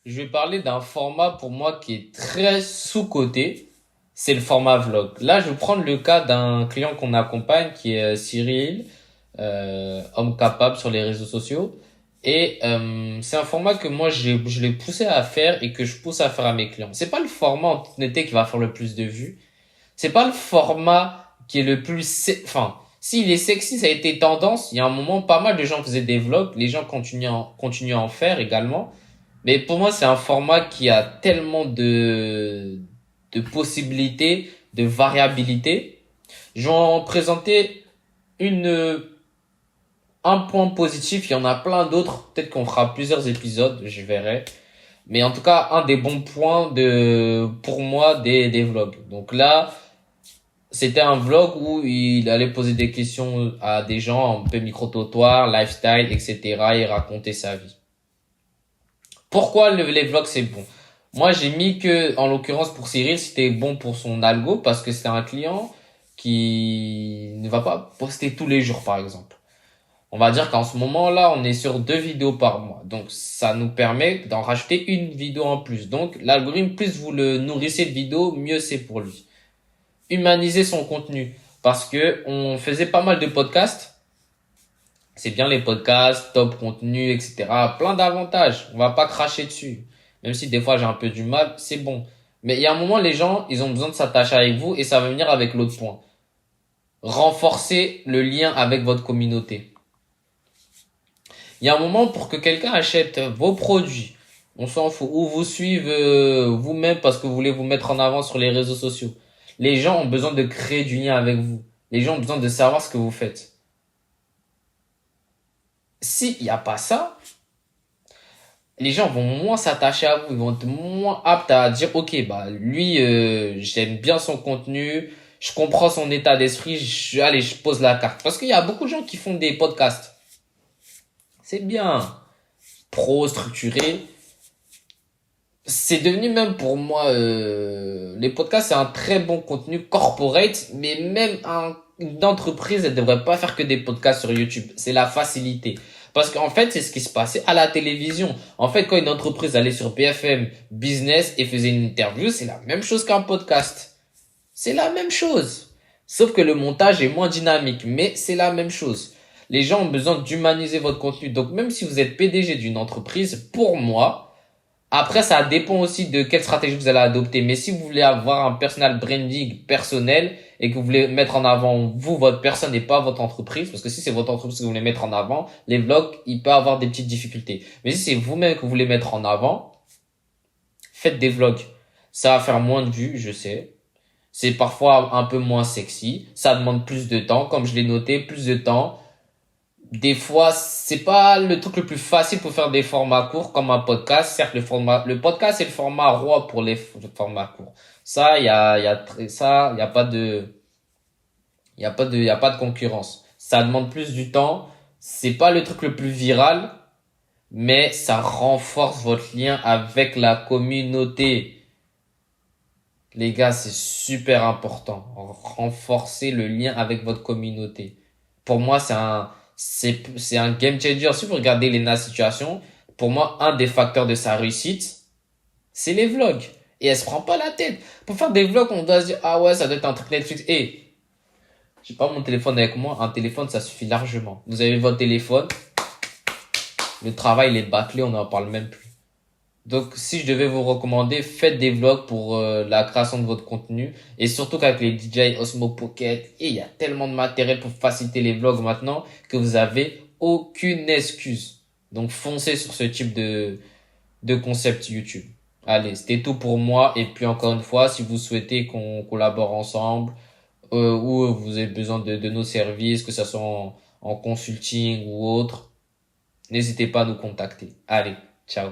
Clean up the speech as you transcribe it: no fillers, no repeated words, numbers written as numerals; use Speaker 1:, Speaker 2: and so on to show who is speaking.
Speaker 1: Je vais parler d'un format pour moi qui est très sous-coté. C'est le format vlog. Là, je vais prendre le cas d'un client qu'on accompagne qui est Cyril, homme capable sur les réseaux sociaux. Et c'est un format que moi, je l'ai poussé à faire et que je pousse à faire à mes clients. C'est pas le format en toute honnêteté qui va faire le plus de vues. C'est pas le format qui est le plus... Enfin, s'il est sexy, ça a été tendance. Il y a un moment, pas mal de gens faisaient des vlogs. Les gens continuent à en faire également. Mais pour moi, c'est un format qui a tellement de possibilités, de variabilité. Je vais en présenter une, un point positif. Il y en a plein d'autres. Peut-être qu'on fera plusieurs épisodes, je verrai. Mais en tout cas, un des bons points pour moi, des vlogs. Donc là, c'était un vlog où il allait poser des questions à des gens, un peu micro-trottoir, lifestyle, etc. et raconter sa vie. Pourquoi les vlogs c'est bon? Moi j'ai mis que, en l'occurrence pour Cyril, c'était bon pour son algo parce que c'est un client qui ne va pas poster tous les jours par exemple. On va dire qu'en ce moment là, on est sur 2 vidéos par mois. Donc ça nous permet d'en rajouter une vidéo en plus. Donc l'algorithme, plus vous le nourrissez de vidéos, mieux c'est pour lui. Humaniser son contenu. Parce que on faisait pas mal de podcasts. C'est bien les podcasts, top contenu, etc. Plein d'avantages. On va pas cracher dessus. Même si des fois j'ai un peu du mal, c'est bon. Mais il y a un moment, les gens, ils ont besoin de s'attacher avec vous et ça va venir avec l'autre point. Renforcer le lien avec votre communauté. Il y a un moment pour que quelqu'un achète vos produits. On s'en fout. Ou vous suive vous-même parce que vous voulez vous mettre en avant sur les réseaux sociaux. Les gens ont besoin de créer du lien avec vous. Les gens ont besoin de savoir ce que vous faites. S'il n'y a pas ça, les gens vont moins s'attacher à vous, ils vont être moins aptes à dire, ok, bah lui, j'aime bien son contenu, je comprends son état d'esprit, allez, je pose la carte. Parce qu'il y a beaucoup de gens qui font des podcasts. C'est bien, pro, structuré. C'est devenu même pour moi, les podcasts, c'est un très bon contenu corporate, mais même une entreprise, elle devrait pas faire que des podcasts sur YouTube. C'est la facilité. Parce qu'en fait, c'est ce qui se passait à la télévision. En fait, quand une entreprise allait sur BFM Business et faisait une interview, c'est la même chose qu'un podcast. C'est la même chose. Sauf que le montage est moins dynamique, mais c'est la même chose. Les gens ont besoin d'humaniser votre contenu. Donc, même si vous êtes PDG d'une entreprise, pour moi, après, ça dépend aussi de quelle stratégie vous allez adopter. Mais si vous voulez avoir un personal branding personnel et que vous voulez mettre en avant vous, votre personne et pas votre entreprise, parce que si c'est votre entreprise que vous voulez mettre en avant, les vlogs, il peut avoir des petites difficultés. Mais si c'est vous-même que vous voulez mettre en avant, faites des vlogs. Ça va faire moins de vues, je sais. C'est parfois un peu moins sexy. Ça demande plus de temps, comme je l'ai noté, plus de temps. Des fois, c'est pas le truc le plus facile pour faire des formats courts comme un podcast. Certes, le podcast, c'est le format roi pour les formats courts. Ça, il y a pas de, il y a pas de concurrence. Ça demande plus du temps. C'est pas le truc le plus viral, mais ça renforce votre lien avec la communauté. Les gars, c'est super important. Renforcer le lien avec votre communauté. Pour moi, c'est un game changer. Si vous regardez Lena Situation, pour moi, un des facteurs de sa réussite, c'est les vlogs. Et elle se prend pas la tête. Pour faire des vlogs, on doit se dire, ah ouais, ça doit être un truc Netflix. Et, j'ai pas mon téléphone avec moi. Un téléphone, ça suffit largement. Vous avez votre téléphone. Le travail, il est bâclé, on n'en parle même plus. Donc, si je devais vous recommander, faites des vlogs pour la création de votre contenu. Et surtout qu'avec les DJI Osmo Pocket, et il y a tellement de matériel pour faciliter les vlogs maintenant que vous avez aucune excuse. Donc, foncez sur ce type de concept YouTube. Allez, c'était tout pour moi. Et puis, encore une fois, si vous souhaitez qu'on collabore ensemble, ou vous avez besoin de nos services, que ce soit en consulting ou autre, n'hésitez pas à nous contacter. Allez, ciao.